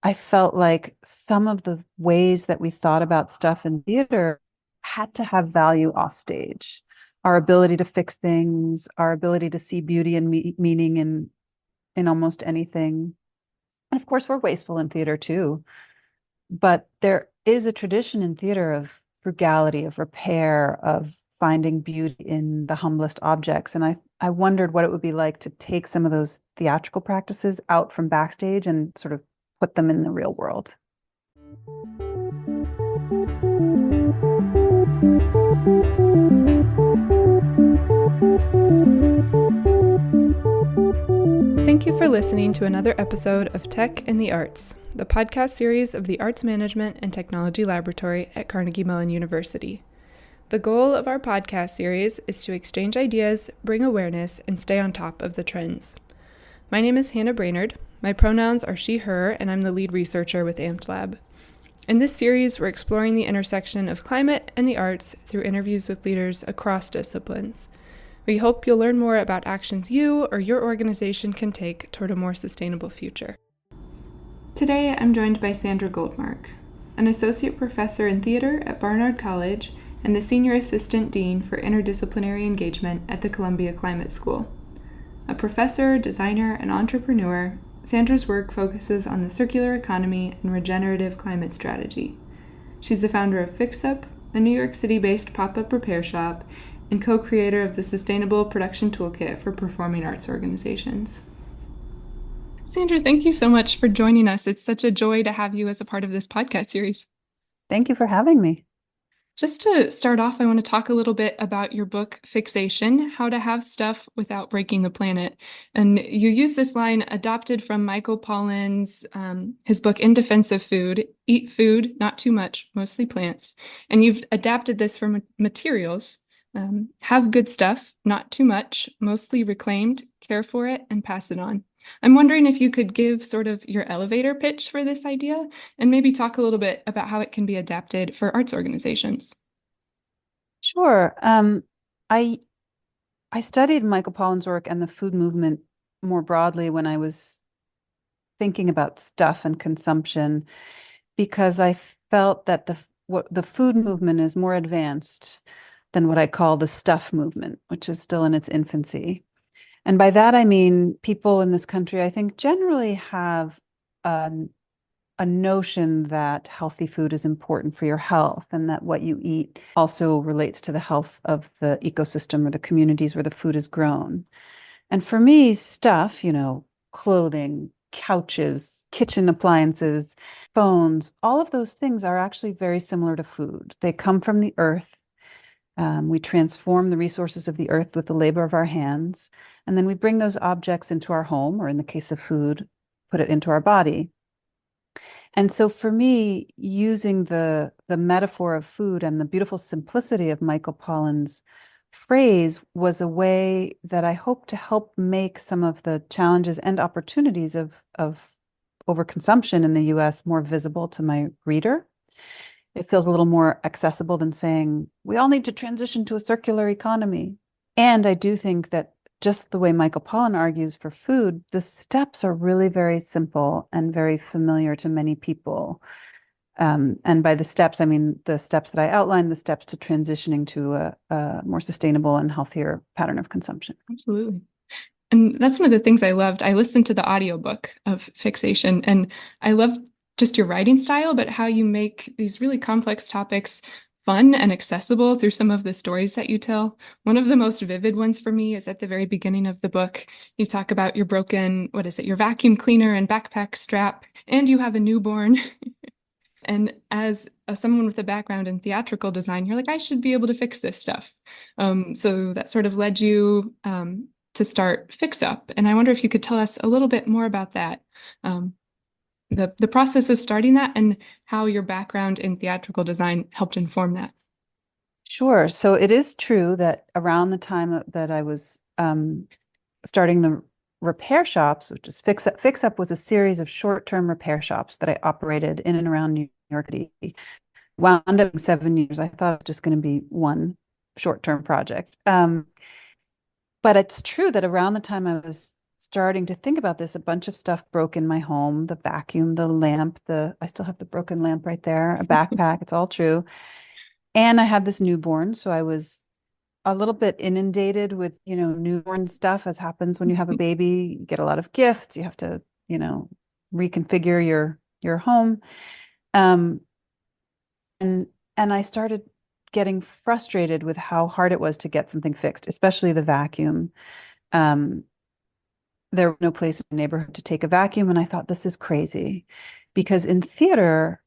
I felt like some of the ways that we thought about stuff in theater had to have value off stage. Our ability to fix things, our ability to see beauty and meaning in almost anything. And of course, we're wasteful in theater too. But there is a tradition in theater of frugality, of repair, of finding beauty in the humblest objects. And I wondered what it would be like to take some of those theatrical practices out from backstage and sort of put them in the real world. Thank you for listening to another episode of Tech in the Arts, the podcast series of the Arts Management and Technology Laboratory at Carnegie Mellon University. The goal of our podcast series is to exchange ideas, bring awareness, and stay on top of the trends. My name is Hannah Brainard. My pronouns are she, her, and I'm the lead researcher with AMT Lab. In this series, we're exploring the intersection of climate and the arts through interviews with leaders across disciplines. We hope you'll learn more about actions you or your organization can take toward a more sustainable future. Today, I'm joined by Sandra Goldmark, an associate professor in theater at Barnard College and the senior assistant dean for interdisciplinary engagement at the Columbia Climate School. A professor, designer, and entrepreneur, Sandra's work focuses on the circular economy and regenerative climate strategy. She's the founder of Fixup, a New York City-based pop-up repair shop, and co-creator of the Sustainable Production Toolkit for performing arts organizations. Sandra, thank you so much for joining us. It's such a joy to have you as a part of this podcast series. Thank you for having me. Just to start off, I want to talk a little bit about your book, Fixation, How to Have Stuff Without Breaking the Planet. And you use this line adopted from Michael Pollan's, his book, In Defense of Food, Eat Food, Not Too Much, Mostly Plants. And you've adapted this for materials. Have good stuff, not too much, mostly reclaimed, care for it, and pass it on. I'm wondering if you could give sort of your elevator pitch for this idea and maybe talk a little bit about how it can be adapted for arts organizations. Sure. I studied Michael Pollan's work and the food movement more broadly when I was thinking about stuff and consumption, because I felt that the food movement is more advanced than what I call the stuff movement, which is still in its infancy. And by that, I mean people in this country, I think, generally have a notion that healthy food is important for your health and that what you eat also relates to the health of the ecosystem or the communities where the food is grown. And for me, stuff, clothing, couches, kitchen appliances, phones, all of those things are actually very similar to food. They come from the earth. We transform the resources of the earth with the labor of our hands, and then we bring those objects into our home, or in the case of food, put it into our body. And so for me, using the metaphor of food and the beautiful simplicity of Michael Pollan's phrase was a way that I hope to help make some of the challenges and opportunities of overconsumption in the US more visible to my reader. It feels a little more accessible than saying, we all need to transition to a circular economy. And I do think that just the way Michael Pollan argues for food, the steps are really very simple and very familiar to many people. And by the steps, I mean the steps that I outlined, the steps to transitioning to a more sustainable and healthier pattern of consumption. Absolutely. And that's one of the things I loved. I listened to the audiobook of Fixation, and I loved just your writing style, but how you make these really complex topics fun and accessible through some of the stories that you tell. One of the most vivid ones for me is at the very beginning of the book. You talk about your broken, your vacuum cleaner and backpack strap, and you have a newborn. And as someone with a background in theatrical design, you're like, I should be able to fix this stuff. So that sort of led you to start Fixup. And I wonder if you could tell us a little bit more about that. The process of starting that and how your background in theatrical design helped inform that. Sure. So it is true that around the time that I was starting the repair shops, which is Fixup. Fixup was a series of short-term repair shops that I operated in and around New York City. Wound up in 7 years. I thought it was just going to be one short-term project. But it's true that around the time I was starting to think about this, a bunch of stuff broke in my home, the vacuum, the lamp, I still have the broken lamp right there, a backpack, it's all true. And I had this newborn, so I was a little bit inundated with, newborn stuff, as happens when you have a baby. You get a lot of gifts. You have to, reconfigure your home. Um, and I started getting frustrated with how hard it was to get something fixed, especially the vacuum. Um, there was no place in the neighborhood to take a vacuum, and I thought, this is crazy, because in theater,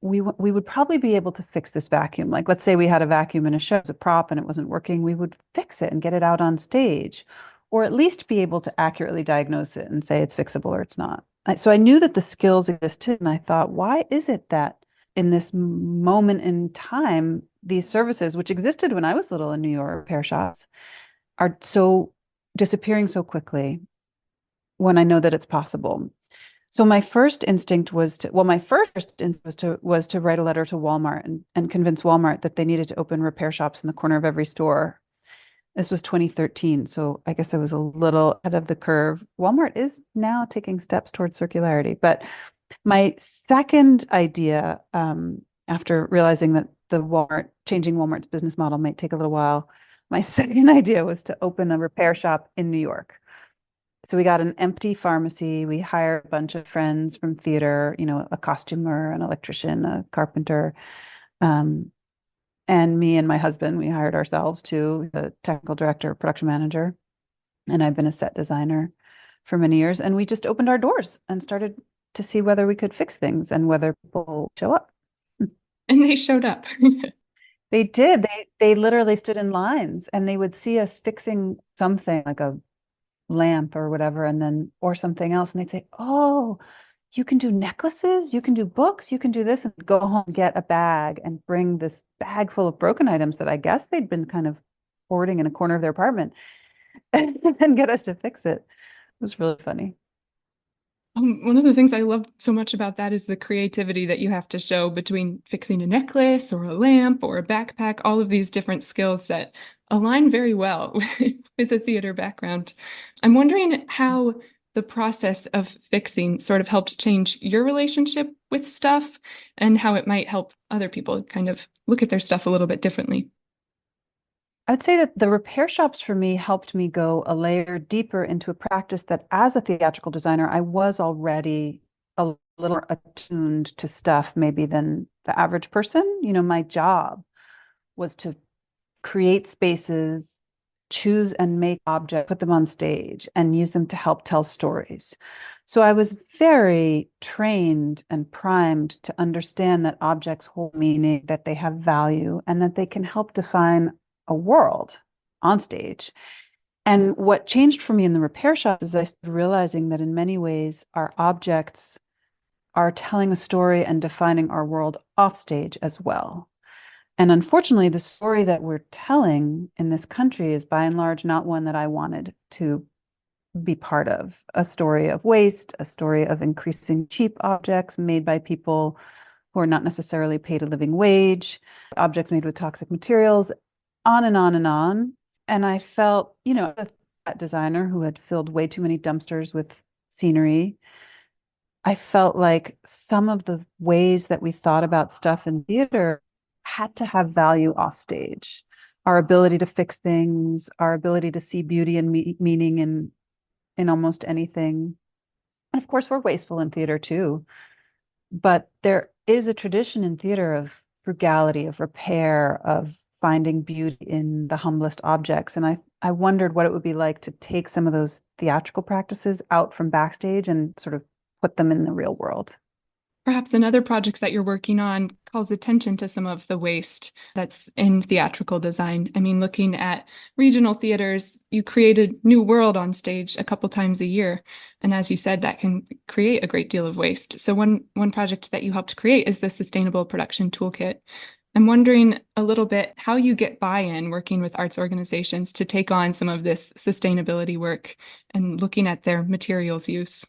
we would probably be able to fix this vacuum. Like, let's say we had a vacuum in a show as a prop and it wasn't working, we would fix it and get it out on stage, or at least be able to accurately diagnose it and say it's fixable or it's not. So I knew that the skills existed, and I thought, why is it that in this moment in time, these services, which existed when I was little in New York, repair shops, are so disappearing so quickly when I know that it's possible? So my first instinct was to write a letter to Walmart and convince Walmart that they needed to open repair shops in the corner of every store. This was 2013, so I guess I was a little ahead of the curve. Walmart is now taking steps towards circularity. But my second idea, after realizing that changing Walmart's business model might take a little while, my second idea was to open a repair shop in New York. So we got an empty pharmacy. We hired a bunch of friends from theater, a costumer, an electrician, a carpenter. And me and my husband, we hired ourselves too, the technical director, production manager. And I've been a set designer for many years. And we just opened our doors and started to see whether we could fix things and whether people show up. And they showed up. They did. They literally stood in lines, and they would see us fixing something like a lamp or whatever, or something else. And they'd say, oh, you can do necklaces, you can do books, you can do this, and go home, get a bag and bring this bag full of broken items that I guess they'd been kind of hoarding in a corner of their apartment and get us to fix it. It was really funny. One of the things I love so much about that is the creativity that you have to show between fixing a necklace or a lamp or a backpack, all of these different skills that align very well with a theater background. I'm wondering how the process of fixing sort of helped change your relationship with stuff, and how it might help other people kind of look at their stuff a little bit differently. I'd say that the repair shops for me helped me go a layer deeper into a practice that, as a theatrical designer, I was already a little more attuned to stuff maybe than the average person. My job was to create spaces, choose and make objects, put them on stage, and use them to help tell stories. So I was very trained and primed to understand that objects hold meaning, that they have value, and that they can help define a world on stage. And what changed for me in the repair shop is I started realizing that in many ways, our objects are telling a story and defining our world off stage as well. And unfortunately, the story that we're telling in this country is by and large not one that I wanted to be part of. A story of waste, a story of increasing cheap objects made by people who are not necessarily paid a living wage, objects made with toxic materials, on and on and on. And I felt, that designer who had filled way too many dumpsters with scenery, I felt like some of the ways that we thought about stuff in theater had to have value off stage. Our ability to fix things, our ability to see beauty and meaning in almost anything. And of course, we're wasteful in theater too. But there is a tradition in theater of frugality, of repair, of finding beauty in the humblest objects. And I wondered what it would be like to take some of those theatrical practices out from backstage and sort of put them in the real world. Perhaps another project that you're working on calls attention to some of the waste that's in theatrical design. I mean, looking at regional theaters, you create a new world on stage a couple times a year. And as you said, that can create a great deal of waste. So one project that you helped create is the Sustainable Production Toolkit. I'm wondering a little bit how you get buy-in working with arts organizations to take on some of this sustainability work and looking at their materials use.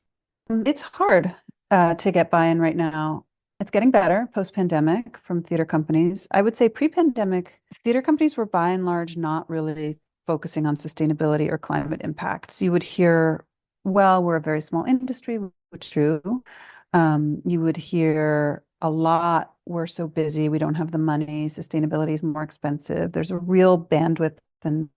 It's hard to get buy-in right now. It's getting better post-pandemic from theater companies. I would say pre-pandemic, theater companies were by and large not really focusing on sustainability or climate impacts. You would hear well, we're a very small industry, which is true. You would hear a lot, we're so busy, we don't have the money, sustainability is more expensive. There's a real bandwidth and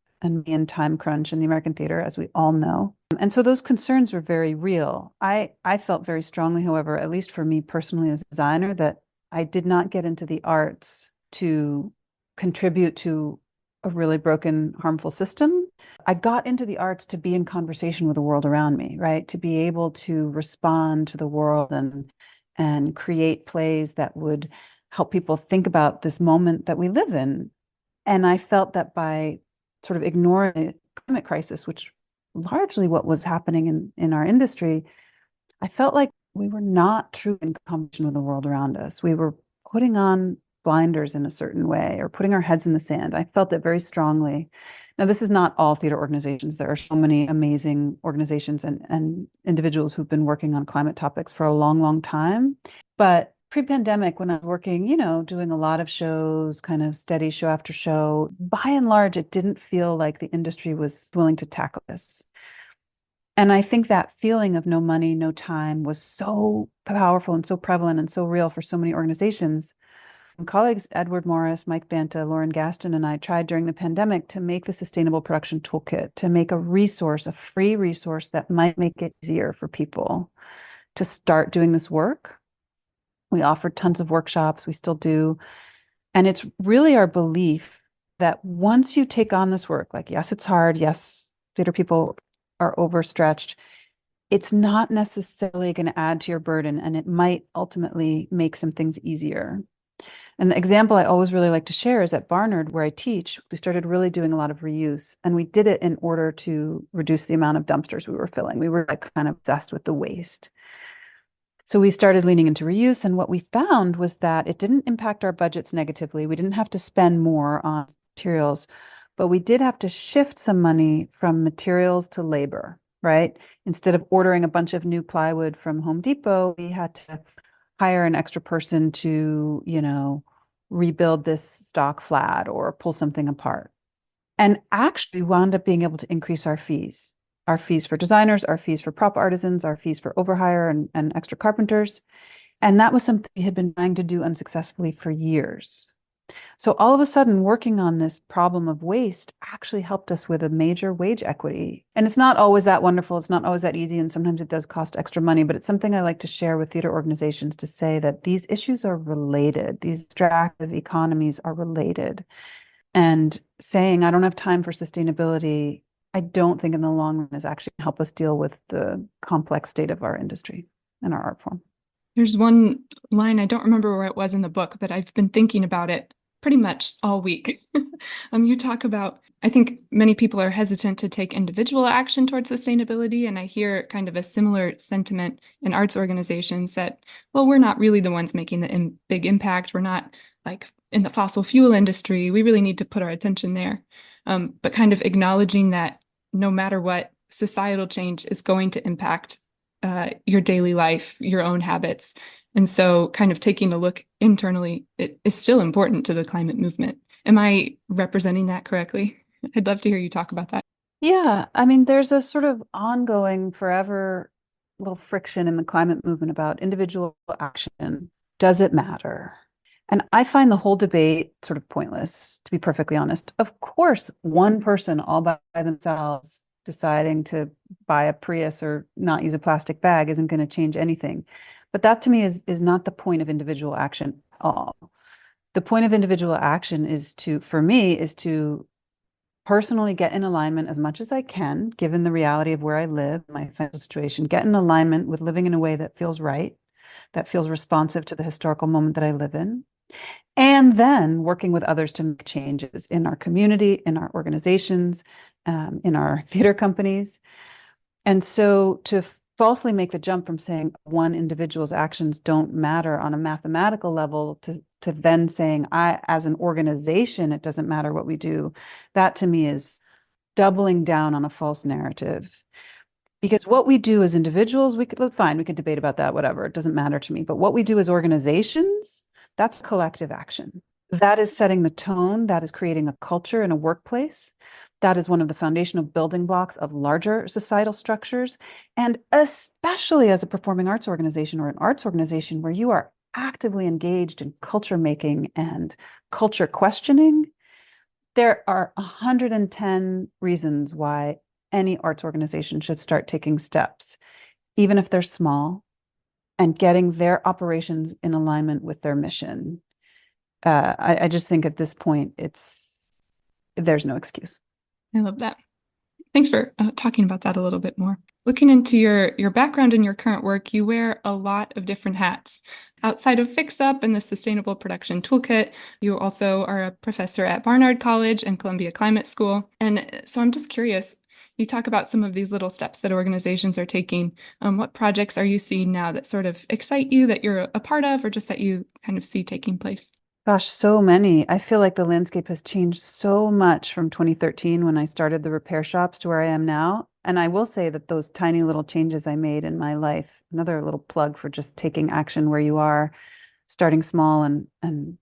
time crunch in the American theater, as we all know. And so those concerns were very real. I felt very strongly, however, at least for me personally as a designer, that I did not get into the arts to contribute to a really broken, harmful system. I got into the arts to be in conversation with the world around me, right? To be able to respond to the world and create plays that would help people think about this moment that we live in. And I felt that by sort of ignoring the climate crisis, which largely what was happening in our industry, I felt like we were not truly in conversation with the world around us. We were putting on blinders in a certain way or putting our heads in the sand. I felt it very strongly. Now, this is not all theater organizations. There are so many amazing organizations and individuals who've been working on climate topics for a long, long time. But pre-pandemic, when I was working, doing a lot of shows, kind of steady show after show, by and large, it didn't feel like the industry was willing to tackle this. And I think that feeling of no money, no time was so powerful and so prevalent and so real for so many organizations. And colleagues Edward Morris, Mike Banta, Lauren Gaston, and I tried during the pandemic to make the Sustainable Production Toolkit, to make a resource, a free resource that might make it easier for people to start doing this work. We offered tons of workshops, we still do. And it's really our belief that once you take on this work, like, yes, it's hard, yes, theater people are overstretched, it's not necessarily going to add to your burden, and it might ultimately make some things easier. And the example I always really like to share is at Barnard, where I teach, we started really doing a lot of reuse, and we did it in order to reduce the amount of dumpsters we were filling. We were like kind of obsessed with the waste. So we started leaning into reuse, and what we found was that it didn't impact our budgets negatively. We didn't have to spend more on materials, but we did have to shift some money from materials to labor, right? Instead of ordering a bunch of new plywood from Home Depot, we had to hire an extra person to, rebuild this stock flat or pull something apart. And actually wound up being able to increase our fees for designers, our fees for prop artisans, our fees for overhire and extra carpenters. And that was something we had been trying to do unsuccessfully for years. So all of a sudden, working on this problem of waste actually helped us with a major wage equity. And it's not always that wonderful. It's not always that easy. And sometimes it does cost extra money, but it's something I like to share with theater organizations to say that these issues are related. These extractive economies are related. And saying, I don't have time for sustainability, I don't think in the long run is actually going to help us deal with the complex state of our industry and our art form. There's one line, I don't remember where it was in the book, but I've been thinking about it pretty much all week. You talk about, I think many people are hesitant to take individual action towards sustainability, and I hear kind of a similar sentiment in arts organizations that, well, we're not really the ones making the big impact. We're not like in the fossil fuel industry. We really need to put our attention there. But kind of acknowledging that no matter what, societal change is going to impact your daily life, your own habits. And so kind of taking a look internally, it is still important to the climate movement. Am I representing that correctly? I'd love to hear you talk about that. Yeah, I mean, there's a sort of ongoing, forever little friction in the climate movement about individual action. Does it matter? And I find the whole debate sort of pointless, to be perfectly honest. Of course, one person all by themselves deciding to buy a Prius or not use a plastic bag isn't going to change anything. But that to me is not the point of individual action at all. The point of individual action is for me, is to personally get in alignment as much as I can, given the reality of where I live, my financial situation, get in alignment with living in a way that feels right, that feels responsive to the historical moment that I live in. And then working with others to make changes in our community, in our organizations, in our theater companies. And so to falsely make the jump from saying one individual's actions don't matter on a mathematical level to then saying, as an organization, it doesn't matter what we do, that to me is doubling down on a false narrative. Because what we do as individuals, we could debate about that, whatever, it doesn't matter to me. But what we do as organizations, that's collective action. That is setting the tone, that is creating a culture in a workplace That is one of the foundational building blocks of larger societal structures. And especially as a performing arts organization or an arts organization where you are actively engaged in culture making and culture questioning, there are 110 reasons why any arts organization should start taking steps, even if they're small, and getting their operations in alignment with their mission. I just think at this point, there's no excuse. I love that. Thanks for talking about that a little bit more. Looking into your background and your current work, you wear a lot of different hats. Outside of Fixup and the Sustainable Production Toolkit, you also are a professor at Barnard College and Columbia Climate School. And so I'm just curious, you talk about some of these little steps that organizations are taking. What projects are you seeing now that sort of excite you, that you're a part of, or just that you kind of see taking place? Gosh, so many. I feel like the landscape has changed so much from 2013 when I started the repair shops to where I am now. And I will say that those tiny little changes I made in my life, another little plug for just taking action where you are, starting small and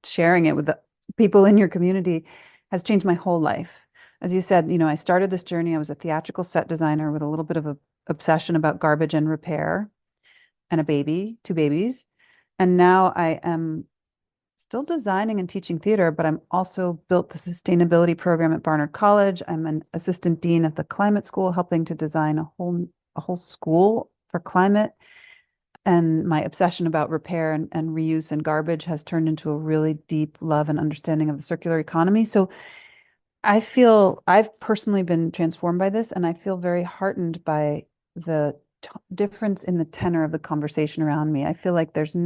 sharing it with the people in your community, has changed my whole life. As you said, I started this journey. I was a theatrical set designer with a little bit of an obsession about garbage and repair and two babies. And now I am still designing and teaching theater, but I'm also built the sustainability program at Barnard College. I'm an assistant dean at the climate school, helping to design a whole school for climate. And my obsession about repair and reuse and garbage has turned into a really deep love and understanding of the circular economy. So I feel I've personally been transformed by this, and I feel very heartened by the difference in the tenor of the conversation around me. I feel like in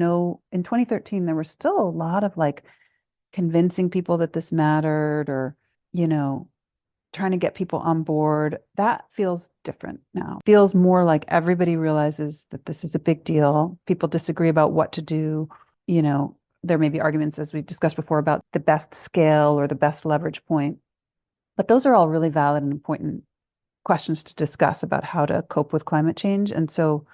2013, there was still a lot of like convincing people that this mattered or, trying to get people on board. That feels different now. Feels more like everybody realizes that this is a big deal. People disagree about what to do. There may be arguments, as we discussed before, about the best scale or the best leverage point. But those are all really valid and important questions to discuss about how to cope with climate change. And so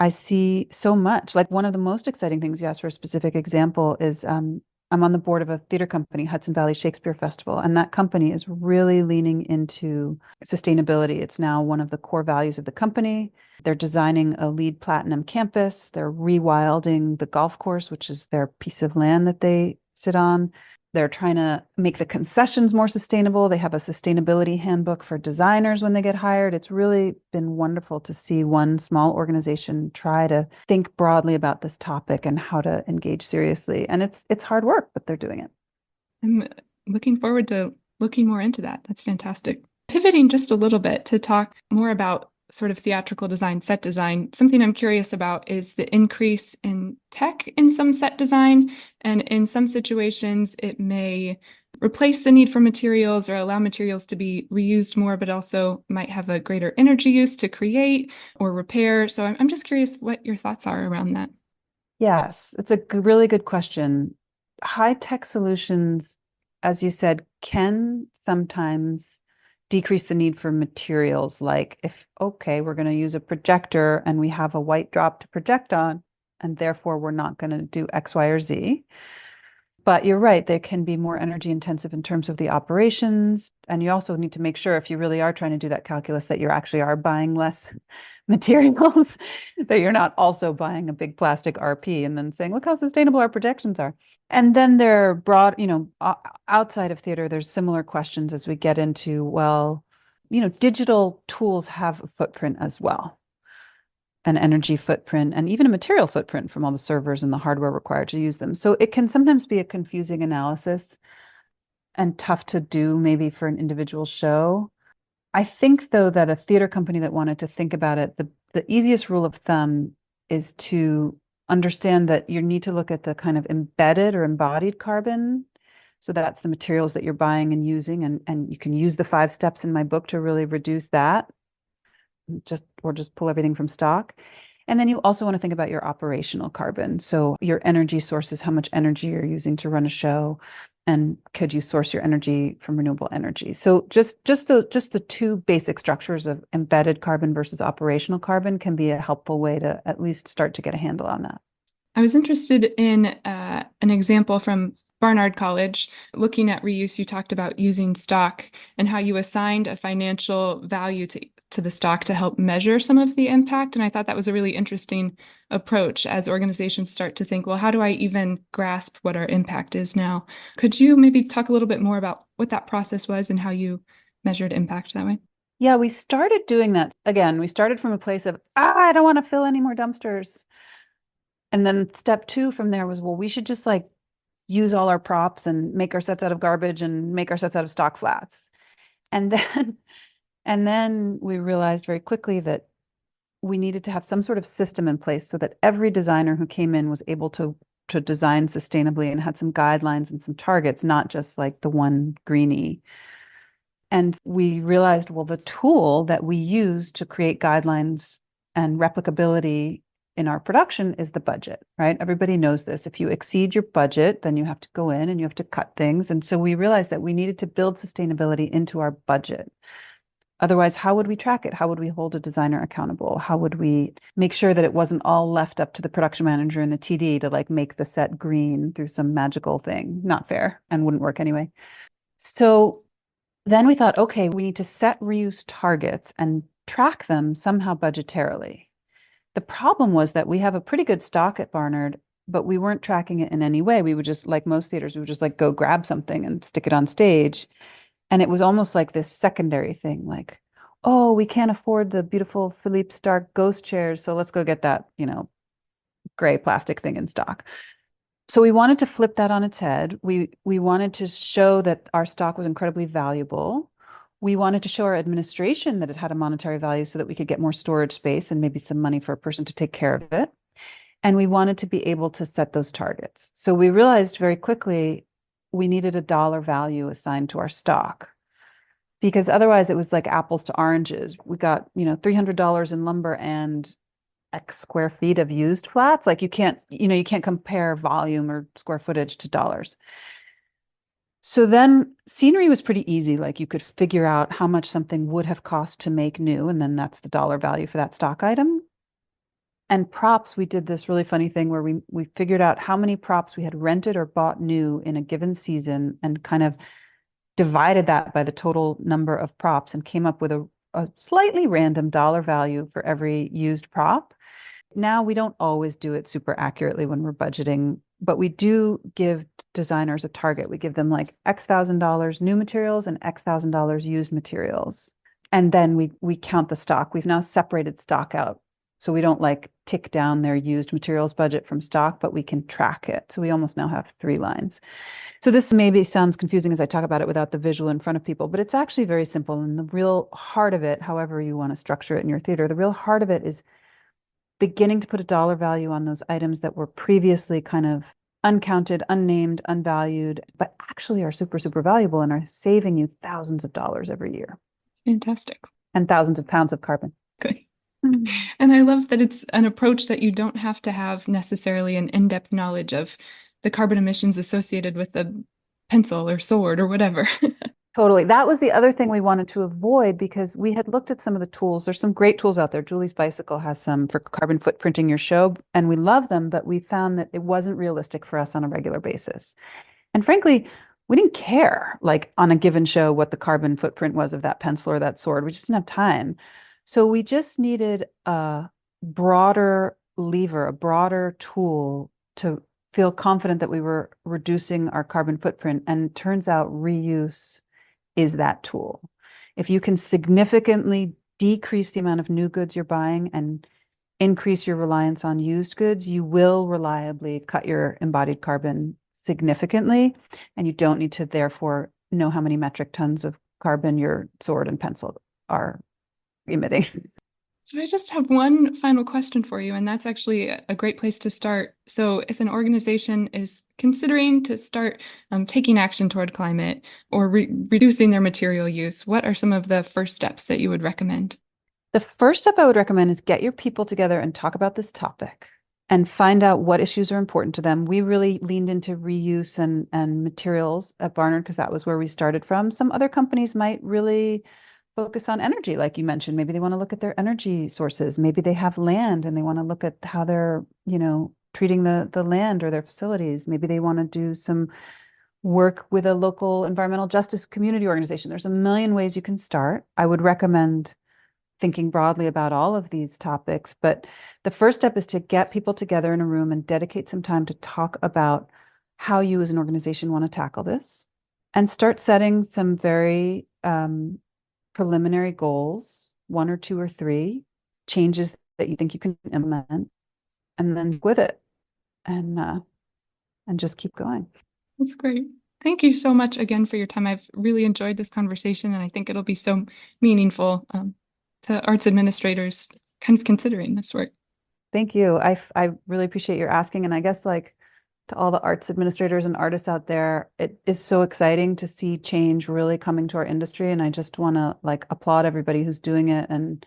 I see so much. Like one of the most exciting things, you asked for a specific example, is I'm on the board of a theater company, Hudson Valley Shakespeare Festival, and that company is really leaning into sustainability. It's now one of the core values of the company. They're designing a LEED Platinum campus. They're rewilding the golf course, which is their piece of land that they sit on. They're trying to make the concessions more sustainable. They have a sustainability handbook for designers when they get hired. It's really been wonderful to see one small organization try to think broadly about this topic and how to engage seriously. And it's hard work, but they're doing it. I'm looking forward to looking more into that. That's fantastic. Pivoting just a little bit to talk more about sort of theatrical design, set design, something I'm curious about is the increase in tech in some set design. And in some situations, it may replace the need for materials or allow materials to be reused more, but also might have a greater energy use to create or repair. So I'm just curious what your thoughts are around that. Yes, it's a really good question. High-tech solutions, as you said, can sometimes decrease the need for materials. Like okay, we're going to use a projector and we have a white drop to project on, and therefore we're not going to do X, Y, or Z. But you're right, they can be more energy intensive in terms of the operations. And you also need to make sure, if you really are trying to do that calculus, that you actually are buying less materials, that you're not also buying a big plastic RP and then saying, look how sustainable our projections are. And then there are broad, outside of theater, there's similar questions as we get into, well, digital tools have a footprint as well, an energy footprint, and even a material footprint from all the servers and the hardware required to use them. So it can sometimes be a confusing analysis and tough to do maybe for an individual show. I think, though, that a theater company that wanted to think about it, the easiest rule of thumb is to understand that you need to look at the kind of embedded or embodied carbon. So that's the materials that you're buying and using, and you can use the 5 steps in my book to really reduce that, just pull everything from stock. And then you also want to think about your operational carbon. So your energy sources, how much energy you're using to run a show, and could you source your energy from renewable energy? So just the 2 basic structures of embedded carbon versus operational carbon can be a helpful way to at least start to get a handle on that. I was interested in an example from Barnard College, looking at reuse, you talked about using stock and how you assigned a financial value to the stock to help measure some of the impact. And I thought that was a really interesting approach as organizations start to think, well, how do I even grasp what our impact is now? Could you maybe talk a little bit more about what that process was and how you measured impact that way? Yeah, we started doing that. Again, we started from a place of, I don't want to fill any more dumpsters. And then step two from there was, well, we should just like use all our props and make our sets out of garbage and make our sets out of stock flats. And then and then we realized very quickly that we needed to have some sort of system in place so that every designer who came in was able to design sustainably and had some guidelines and some targets, not just like the one greenie. And we realized, well, the tool that we use to create guidelines and replicability in our production is the budget, right? Everybody knows this. If you exceed your budget, then you have to go in and you have to cut things. And so we realized that we needed to build sustainability into our budget. Otherwise, how would we track it? How would we hold a designer accountable? How would we make sure that it wasn't all left up to the production manager and the TD to like make the set green through some magical thing? Not fair and wouldn't work anyway. So then we thought, okay, we need to set reuse targets and track them somehow budgetarily. The problem was that we have a pretty good stock at Barnard, but we weren't tracking it in any way. We would just, like most theaters, we would just like go grab something and stick it on stage. And it was almost like this secondary thing, like, oh, we can't afford the beautiful Philippe Starck ghost chairs, so let's go get that, gray plastic thing in stock. So we wanted to flip that on its head. We wanted to show that our stock was incredibly valuable. We wanted to show our administration that it had a monetary value so that we could get more storage space and maybe some money for a person to take care of it. And we wanted to be able to set those targets. So we realized very quickly we needed a dollar value assigned to our stock, because otherwise it was like apples to oranges. We got, $300 in lumber and X square feet of used flats. Like you can't compare volume or square footage to dollars. So then scenery was pretty easy. Like you could figure out how much something would have cost to make new, and then that's the dollar value for that stock item. And props, we did this really funny thing where we figured out how many props we had rented or bought new in a given season and kind of divided that by the total number of props and came up with a slightly random dollar value for every used prop. Now we don't always do it super accurately when we're budgeting, but we do give designers a target. We give them like X thousand dollars new materials and X thousand dollars used materials. And then we count the stock. We've now separated stock out. So we don't like tick down their used materials budget from stock, but we can track it. So we almost now have 3 lines. So this maybe sounds confusing as I talk about it without the visual in front of people, but it's actually very simple. And the real heart of it, however you want to structure it in your theater, the real heart of it is beginning to put a dollar value on those items that were previously kind of uncounted, unnamed, unvalued, but actually are super, super valuable and are saving you thousands of dollars every year. It's fantastic. And thousands of pounds of carbon. Okay. And I love that it's an approach that you don't have to have necessarily an in-depth knowledge of the carbon emissions associated with the pencil or sword or whatever. Totally. That was the other thing we wanted to avoid, because we had looked at some of the tools. There's some great tools out there. Julie's Bicycle has some for carbon footprinting your show, and we love them, but we found that it wasn't realistic for us on a regular basis. And frankly, we didn't care, like on a given show, what the carbon footprint was of that pencil or that sword. We just didn't have time. So we just needed a broader lever, a broader tool to feel confident that we were reducing our carbon footprint. And it turns out reuse is that tool. If you can significantly decrease the amount of new goods you're buying and increase your reliance on used goods, you will reliably cut your embodied carbon significantly, and you don't need to therefore know how many metric tons of carbon your sword and pencil are emitting. So I just have one final question for you, and that's actually a great place to start. So if an organization is considering to start taking action toward climate or reducing their material use, what are some of the first steps that you would recommend? The first step I would recommend is get your people together and talk about this topic and find out what issues are important to them. We really leaned into reuse and materials at Barnard because that was where we started from. Some other companies might really focus on energy, like you mentioned. Maybe they want to look at their energy sources. Maybe they have land and they want to look at how they're, treating the land or their facilities. Maybe they want to do some work with a local environmental justice community organization. There's a million ways you can start. I would recommend thinking broadly about all of these topics, but the first step is to get people together in a room and dedicate some time to talk about how you as an organization want to tackle this, and start setting some very preliminary goals, 1 or 2 or 3 changes that you think you can implement, and then with it and just keep going. That's great. Thank you so much again for your time. I've really enjoyed this conversation, and I think it'll be so meaningful to arts administrators kind of considering this work. Thank you. I really appreciate your asking. And I guess like to all the arts administrators and artists out there, it is so exciting to see change really coming to our industry. And I just want to like applaud everybody who's doing it and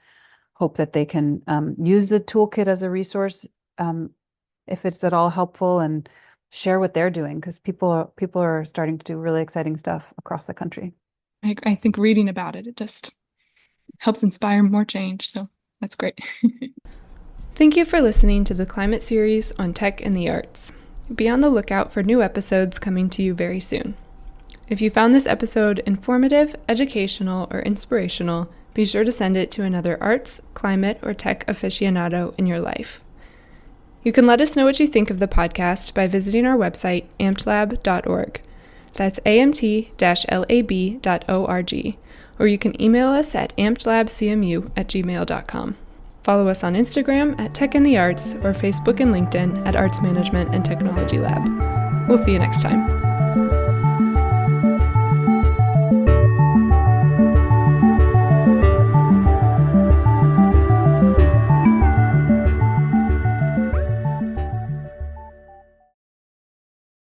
hope that they can use the toolkit as a resource if it's at all helpful, and share what they're doing, because people are starting to do really exciting stuff across the country. I think reading about it just helps inspire more change. So that's great. Thank you for listening to the Climate series on tech and the arts. Be on the lookout for new episodes coming to you very soon. If you found this episode informative, educational, or inspirational, be sure to send it to another arts, climate, or tech aficionado in your life. You can let us know what you think of the podcast by visiting our website, amtlab.org. That's amt-lab.org. Or you can email us at amtlabcmu@gmail.com. Follow us on Instagram at Tech in the Arts, or Facebook and LinkedIn at Arts Management and Technology Lab. We'll see you next time.